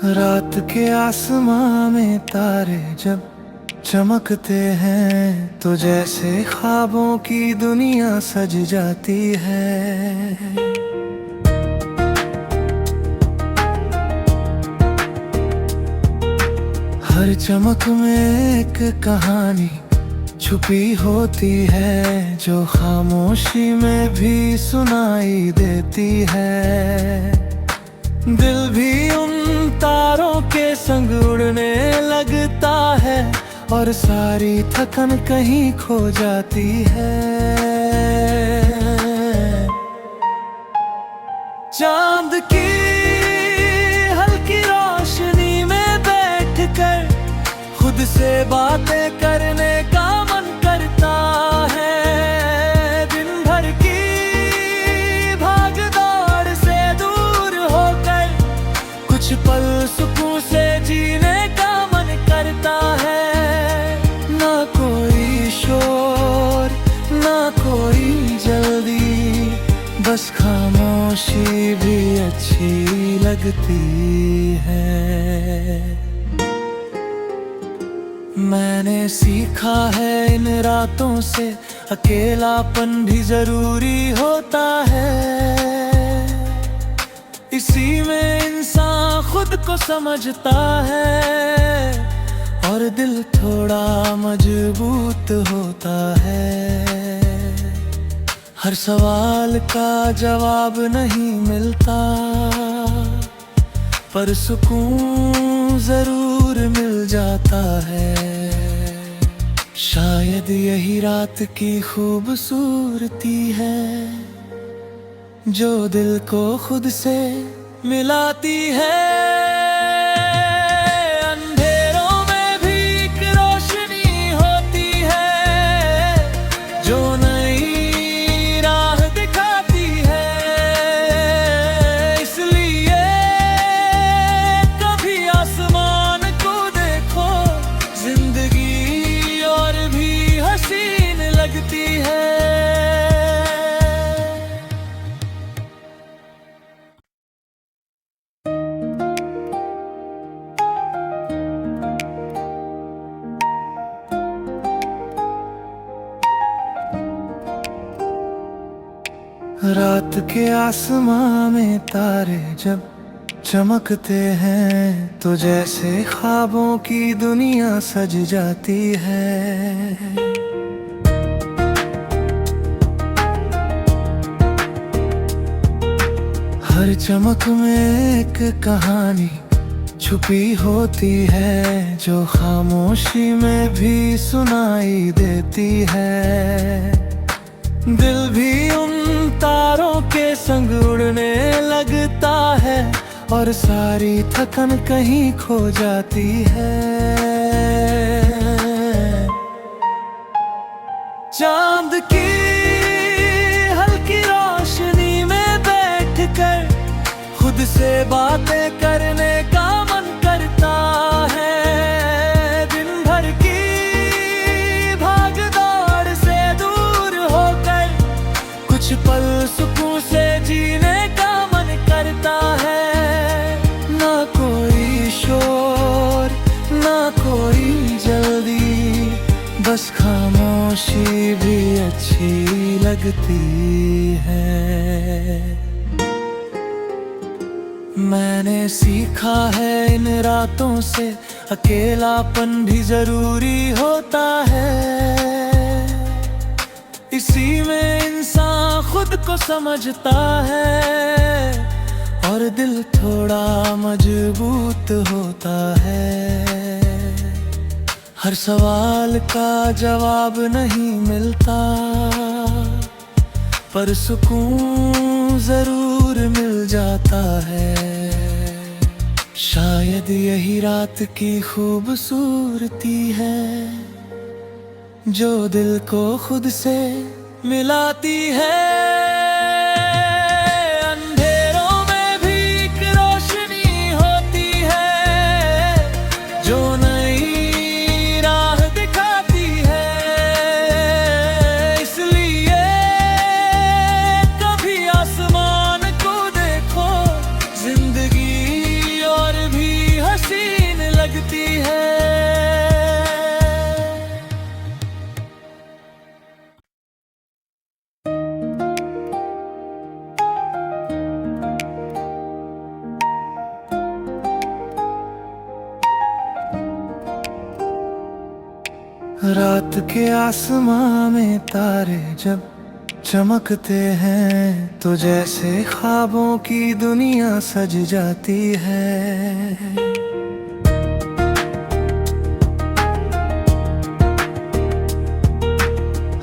रात के आसमां में तारे जब चमकते हैं तो जैसे ख्वाबों की दुनिया सज जाती है। हर चमक में एक कहानी छुपी होती है जो खामोशी में भी सुनाई देती है। दिल भी उन तारों के संग उड़ने लगता है और सारी थकन कहीं खो जाती है। चांद की हल्की रोशनी में बैठकर खुद से बातें करने का मन करता है। दिन भर की भाग दौड़ से दूर होकर कुछ पल सुकून से जीने का मन करता है। ना कोई शोर ना कोई जल्दी, बस खामोशी भी अच्छी लगती है। मैंने सीखा है इन रातों से अकेलापन भी जरूरी होता है। इसी में इंसान खुद को समझता है और दिल थोड़ा मजबूत होता है। हर सवाल का जवाब नहीं मिलता पर सुकून जरूर मिल जाता है। शायद यही रात की खूबसूरती है जो दिल को खुद से मिलाती है। अंधेरों में भी एक रोशनी होती है जो नई राह दिखाती है। इसलिए कभी आसमान को देखो, जिंदगी और भी हसीन लगती है। रात के आसमां में तारे जब चमकते हैं तो जैसे ख्वाबों की दुनिया सज जाती है। हर चमक में एक कहानी छुपी होती है जो खामोशी में भी सुनाई देती है। दिल भी उन तारों के संग उड़ने लगता है और सारी थकन कहीं खो जाती है। चांद की हल्की रोशनी में बैठकर खुद से बातें करने का मन करता है। दिन भर की भाग दौड़ से दूर होकर कुछ पल सुकून से जीने का मन करता है। ना कोई शोर ना कोई जल्दी, बस खामोशी भी अच्छी लगती है। मैंने सीखा है इन रातों से अकेलापन भी जरूरी होता है। इसी में इंसान खुद को समझता है और दिल थोड़ा मजबूत होता है। हर सवाल का जवाब नहीं मिलता पर सुकून जरूर मिल जाता है। शायद यही रात की खूबसूरती है जो दिल को खुद से मिलाती है। अंधेरों में भी एक रोशनी होती है जो नई राह दिखाती है। इसलिए कभी आसमान को देखो, जिंदगी और भी रात के आसमां में तारे जब चमकते हैं तो जैसे ख्वाबों की दुनिया सज जाती है।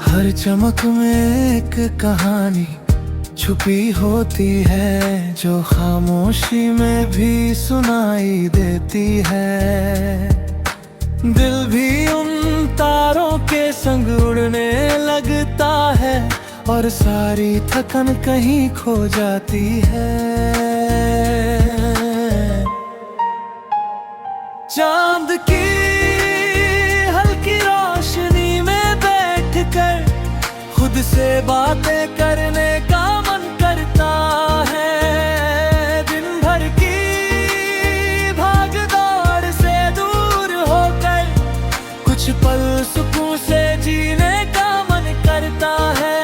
हर चमक में एक कहानी छुपी होती है जो खामोशी में भी सुनाई देती है। दिल भी उन तारों के संग उड़ने लगता है और सारी थकन कहीं खो जाती है। चांद की हल्की रोशनी में बैठकर खुद से बातें करने का मन करता है। दिन भर की भाग दौड़ से दूर होकर कुछ पल सुकून से जीने का मन करता है।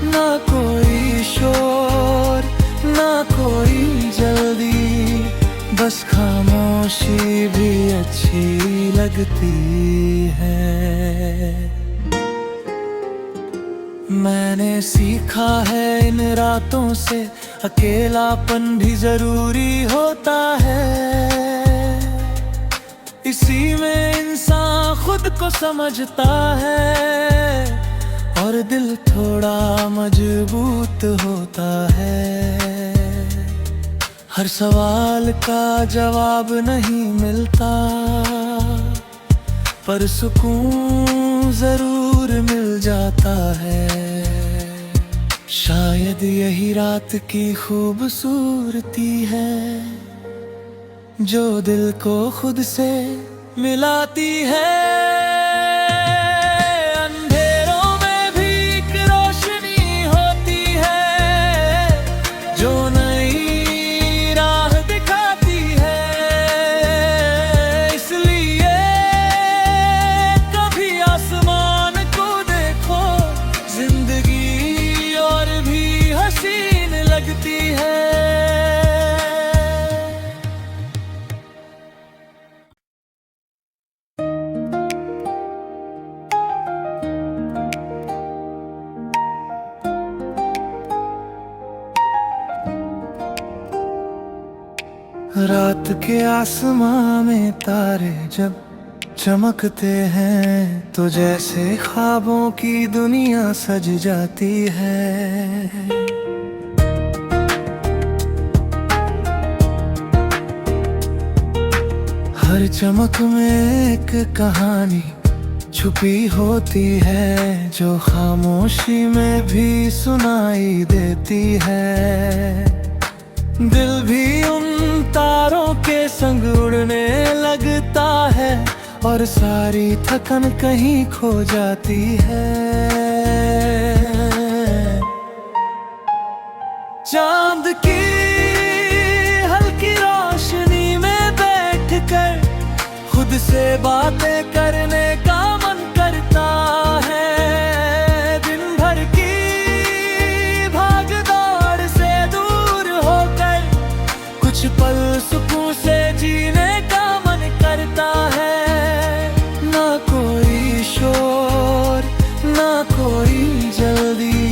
ना कोई शोर ना कोई जल्दी, बस खामोशी भी अच्छी लगती है। मैंने सीखा है इन रातों से अकेलापन भी जरूरी होता है। इसी में इंसान खुद को समझता है और दिल थोड़ा मजबूत होता है। हर सवाल का जवाब नहीं मिलता पर सुकून जरूर मिल जाता है। शायद यही रात की खूबसूरती है जो दिल को खुद से मिलाती है। अंधेरों में भी एक रोशनी होती है जो नई राह दिखाती है। इसलिए कभी आसमान को देखो, जिंदगी और भी हसीन लगती है। रात के आसमां में तारे जब चमकते हैं तो जैसे ख्वाबों की दुनिया सज जाती है। हर चमक में एक कहानी छुपी होती है जो खामोशी में भी सुनाई देती है। दिल भी उन तारों के संग उड़ने लगता है और सारी थकन कहीं खो जाती है। चांद की हल्की रोशनी में बैठकर खुद से बातें करने का मन करता है। दिन भर की भाग दौड़ से दूर होकर कुछ पल सुकून से जीने का मन करता है। ना कोई शोर ना कोई जल्दी,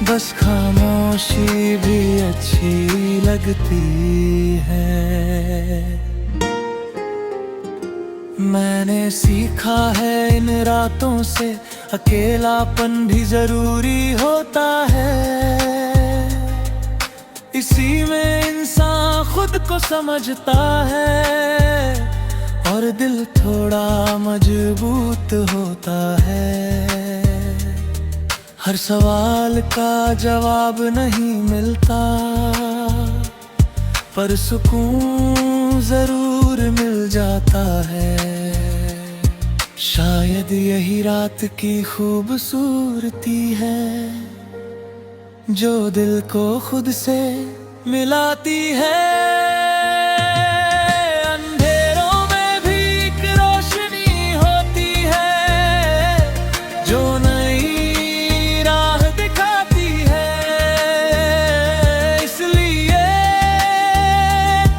बस खामोशी भी अच्छी लगती है। मैंने सीखा है इन रातों से अकेलापन भी जरूरी होता है। इसी में इंसान खुद को समझता है और दिल थोड़ा मजबूत होता है। हर सवाल का जवाब नहीं मिलता पर सुकून जरूर मिल जाता है। शायद यही रात की खूबसूरती है जो दिल को खुद से मिलाती है। अंधेरों में भी एक रोशनी होती है जो नई राह दिखाती है। इसलिए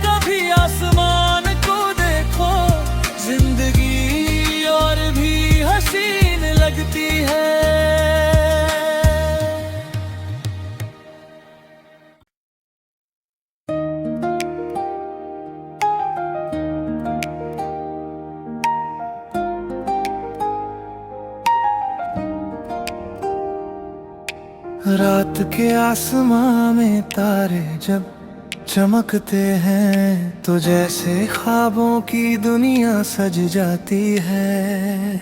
कभी आसमान को देखो, जिंदगी और भी रात के आसमां में तारे जब चमकते हैं तो जैसे ख्वाबों की दुनिया सज जाती है।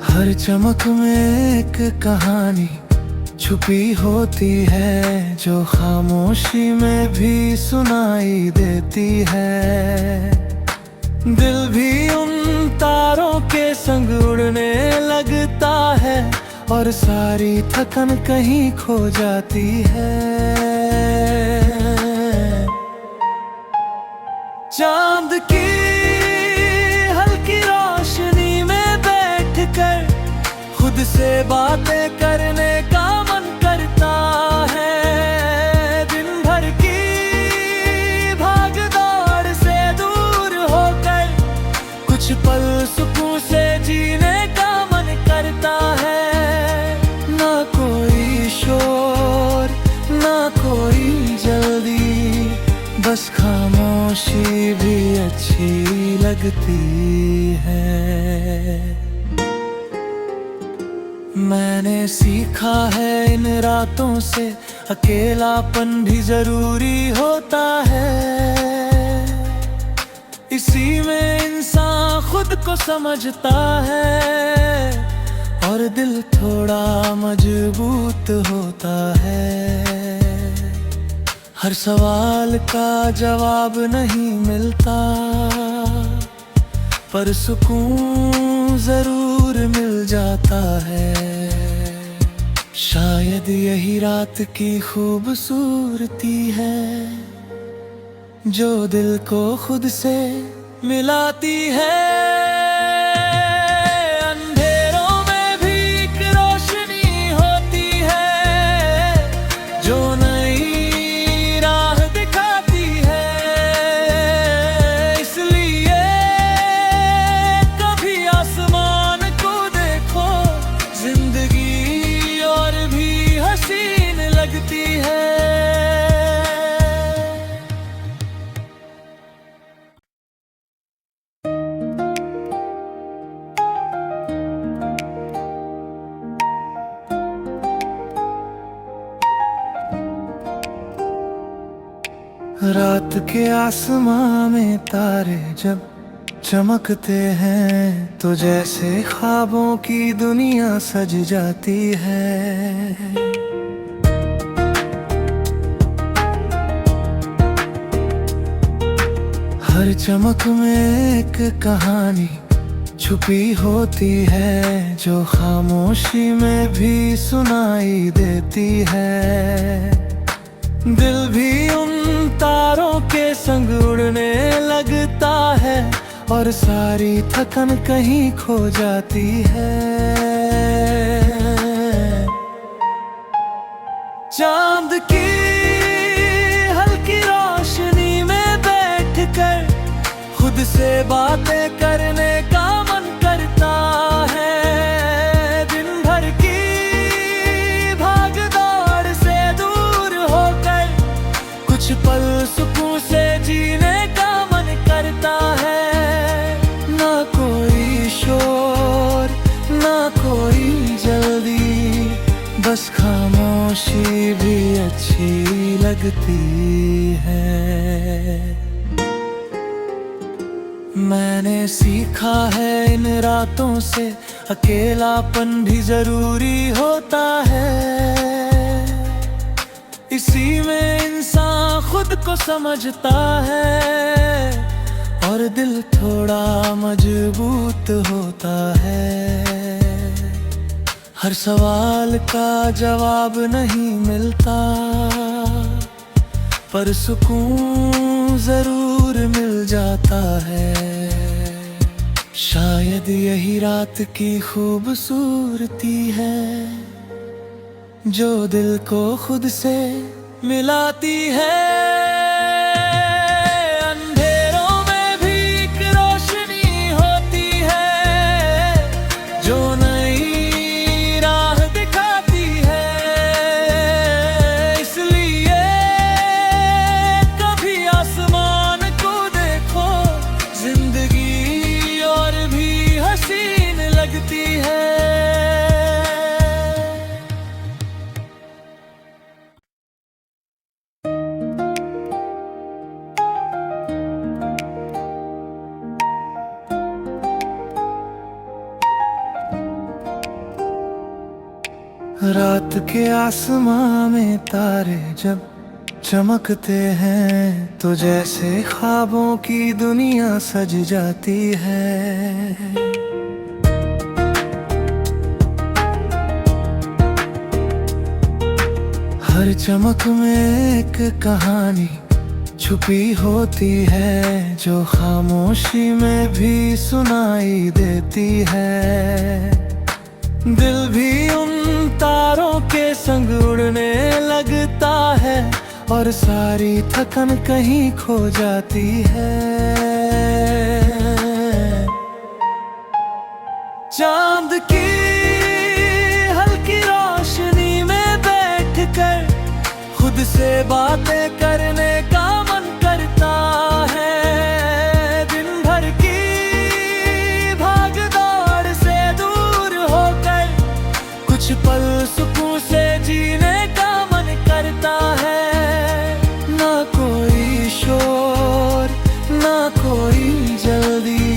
हर चमक में एक कहानी छुपी होती है जो खामोशी में भी सुनाई देती है। दिल भी उन तारों के संग उड़ने लगता है और सारी थकन कहीं खो जाती है। चांद की हल्की रोशनी में बैठकर खुद से बातें करने का मन करता है। दिन भर की भाग दौड़ से दूर होकर कुछ पल सुकून से जीने का मन करता है। ना कोई शोर ना कोई जल्दी, बस खामोशी भी अच्छी लगती है। मैंने सीखा है इन रातों से अकेलापन भी जरूरी होता है। इसी में इंसान खुद को समझता है और दिल थोड़ा मजबूत होता है। हर सवाल का जवाब नहीं मिलता पर सुकून जरूर मिल जाता है। शायद यही रात की खूबसूरती है जो दिल को खुद से मिलाती है। अंधेरों में भी एक रोशनी होती है जो नई राह दिखाती है। इसलिए कभी आसमान को देखो, जिंदगी और भी हसीन लगती है। रात के आसमां में तारे जब चमकते हैं तो जैसे ख्वाबों की दुनिया सज जाती है। हर चमक में एक कहानी छुपी होती है जो खामोशी में भी सुनाई देती है। दिल भी उन तारों के संग उड़ने लगता है और सारी थकन कहीं खो जाती है। चांद की हल्की रोशनी में बैठकर खुद से बातें करने का मन करता है। दिन भर की भाग दौड़ से दूर होकर कुछ पल सुकून से जीने का मन करता है। ना कोई शोर ना कोई जल्दी, बस खामोशी भी अच्छी लगती है। मैंने सीखा है इन रातों से अकेलापन भी जरूरी होता है। इसी में इंसान खुद को समझता है और दिल थोड़ा मजबूत होता है। हर सवाल का जवाब नहीं मिलता पर सुकून जरूर मिल जाता है। शायद यही रात की खूबसूरती है जो दिल को खुद से मिलाती है। अंधेरों में भी एक रोशनी होती है जो नई राह दिखाती है। इसलिए कभी आसमान को देखो, जिंदगी और भी रात के आसमां में तारे जब चमकते हैं तो जैसे ख्वाबों की दुनिया सज जाती है। हर चमक में एक कहानी छुपी होती है जो खामोशी में भी सुनाई देती है। दिल भी उन तारों के संग उड़ने लगता है और सारी थकन कहीं खो जाती है। चांद की हल्की रोशनी में बैठकर खुद से बातें करने का मन करता है। दिन भर की भाग दौड़ से दूर होकर कुछ पल सुकून से जीने का मन करता है। ना कोई शोर ना कोई जल्दी,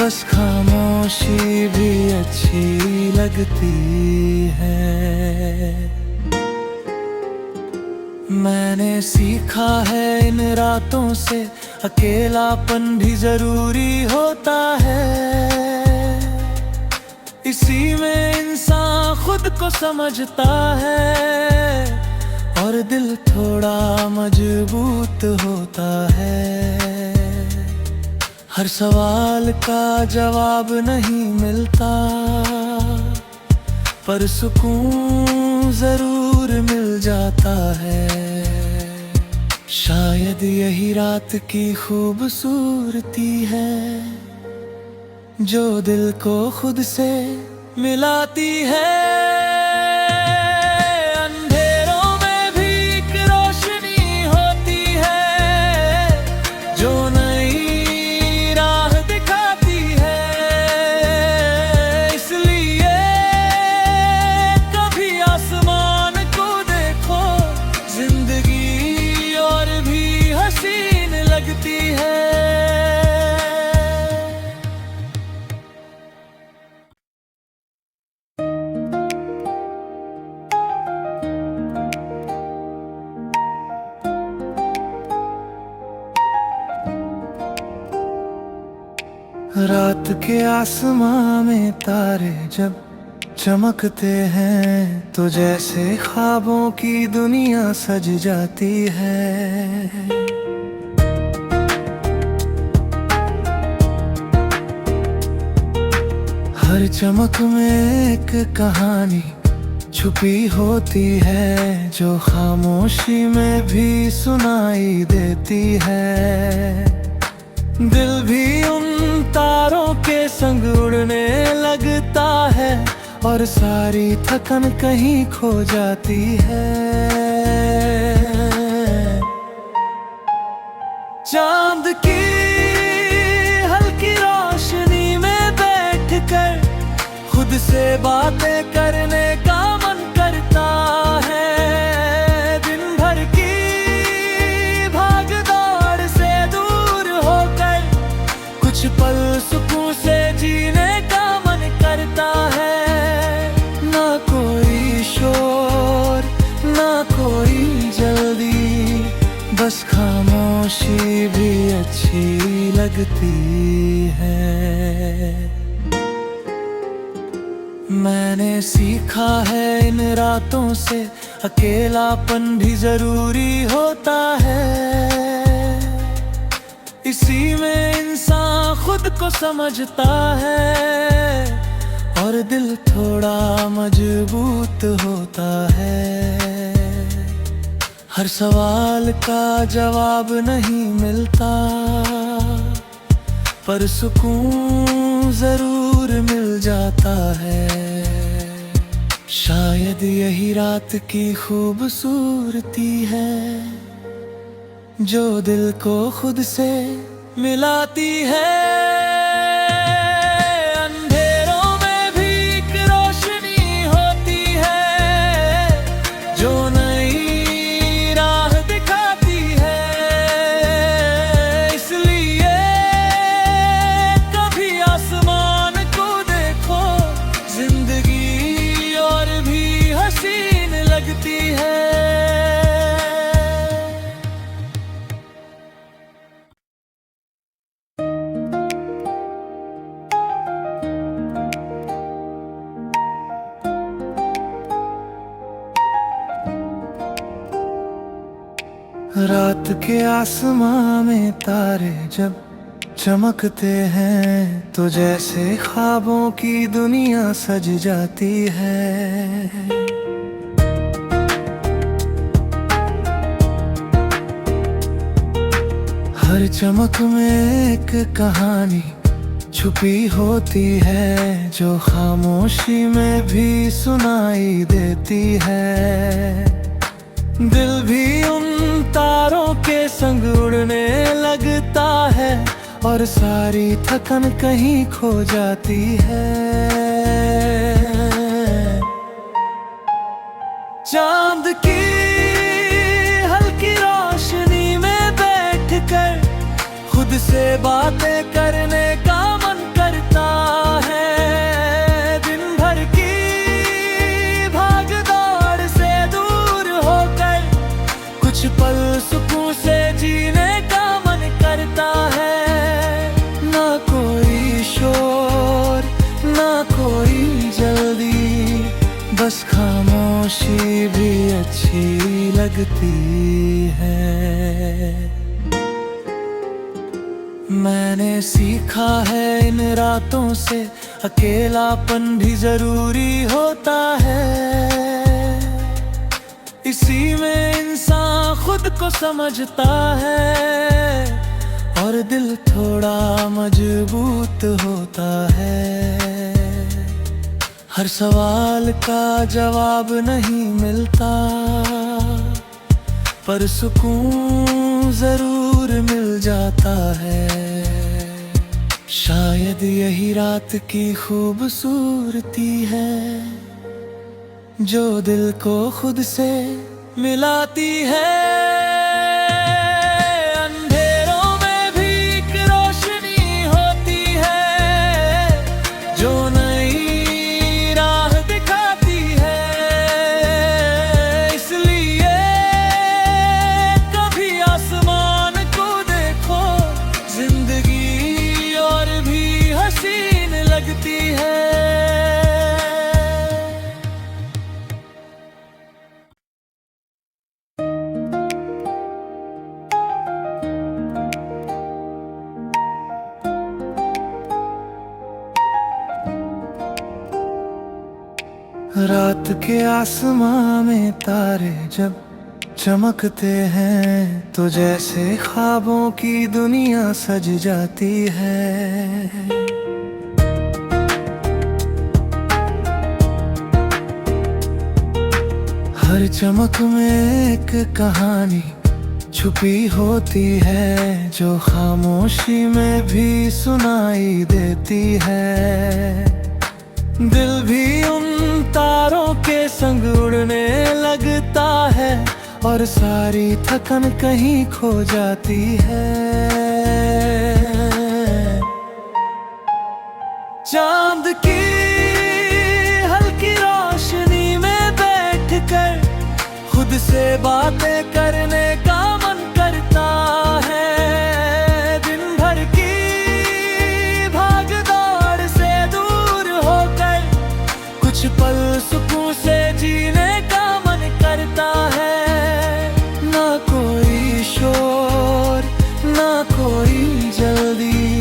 बस खामोशी भी अच्छी लगती है। मैंने सीखा है इन रातों से अकेलापन भी जरूरी होता है। इसी में इंसान खुद को समझता है और दिल थोड़ा मजबूत होता है। हर सवाल का जवाब नहीं मिलता पर सुकून जरूर मिल जाता है। शायद यही रात की खूबसूरती है जो दिल को खुद से मिलाती है। अंधेरों में भी एक रोशनी होती है जो नई राह दिखाती है। इसलिए कभी आसमान को देखो, जिंदगी और भी हसीन लगती है। रात के आसमां में तारे जब चमकते हैं तो जैसे ख्वाबों की दुनिया सज जाती है। हर चमक में एक कहानी छुपी होती है जो खामोशी में भी सुनाई देती है। दिल भी उन तारों के संग उड़ने लगता है और सारी थकन कहीं खो जाती है। चांद की हल्की रोशनी में बैठकर खुद से बातें करने का मन करता है। दिन भर की भाग दौड़ से दूर होकर कुछ पल सुकून से जीने का मन करता है। ना कोई शोर ना कोई जल्दी, बस खामोशी भी अच्छी लगती है। मैंने सीखा है इन रातों से अकेलापन भी जरूरी होता है। इसी में इंसान खुद को समझता है और दिल थोड़ा मजबूत होता है। हर सवाल का जवाब नहीं मिलता पर सुकून जरूर मिल जाता है। शायद यही रात की खूबसूरती है जो दिल को खुद से मिलाती है। अंधेरों में भी एक रोशनी होती है जो नई राह दिखाती है। इसलिए कभी आसमान को देखो, जिंदगी और भी रात के आसमां में तारे जब चमकते हैं तो जैसे ख्वाबों की दुनिया सज जाती है। हर चमक में एक कहानी छुपी होती है जो खामोशी में भी सुनाई देती है। दिल भी उन तारों के संग उड़ने लगता है और सारी थकन कहीं खो जाती है। चांद की हल्की रोशनी में बैठकर खुद से बातें करने का मन करता है। दिन भर की भाग दौड़ से दूर होकर कुछ पल सुकून से जीने का मन करता है। ना कोई शोर ना कोई जल्दी, बस खामोशी भी अच्छी लगती है। मैंने सीखा है इन रातों से अकेलापन भी जरूरी होता है। इसी में इंसान खुद को समझता है और दिल थोड़ा मजबूत होता है। हर सवाल का जवाब नहीं मिलता पर सुकून जरूर मिल जाता है। शायद यही रात की खूबसूरती है जो दिल को खुद से मिलाती है। अंधेरों में भी एक रोशनी होती है जो नई राह दिखाती है। इसलिए कभी आसमान को देखो, जिंदगी और भी हसीन लगती है। रात के आसमां में तारे जब चमकते हैं तो जैसे ख्वाबों की दुनिया सज जाती है। हर चमक में एक कहानी छुपी होती है जो खामोशी में भी सुनाई देती है। दिल भी उन तारों के संग उड़ने लगता है और सारी थकन कहीं खो जाती है। चांद की हल्की रोशनी में बैठकर खुद से बातें करने का मन करता है। दिन भर की भाग दौड़ से दूर होकर कुछ पल सुकून से जीने का मन करता है। ना कोई शोर ना कोई जल्दी,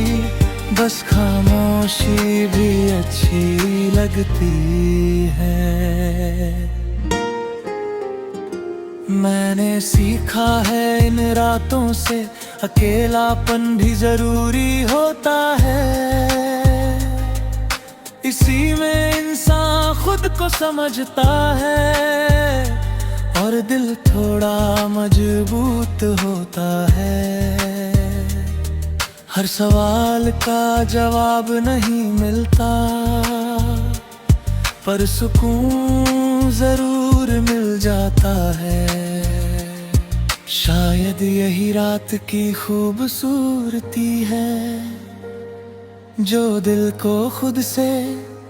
बस खामोशी भी अच्छी लगती है। मैंने सीखा है इन रातों से अकेलापन भी जरूरी होता है। इसी में इंसान खुद को समझता है और दिल थोड़ा मजबूत होता है। हर सवाल का जवाब नहीं मिलता पर सुकून जरूर मिल जाता है। शायद यही रात की खूबसूरती है जो दिल को खुद से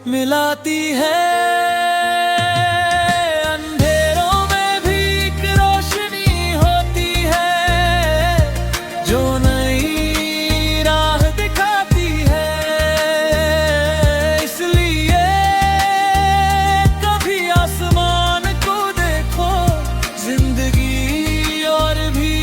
मिलाती है। अंधेरों में भी एक रोशनी होती है जो नई राह दिखाती है। इसलिए कभी आसमान को देखो, जिंदगी और भी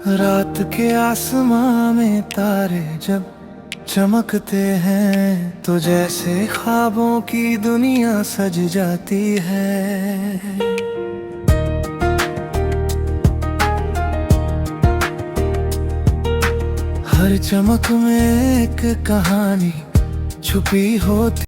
रात के आसमां में तारे जब चमकते हैं तो जैसे ख्वाबों की दुनिया सज जाती है। हर चमक में एक कहानी छुपी होती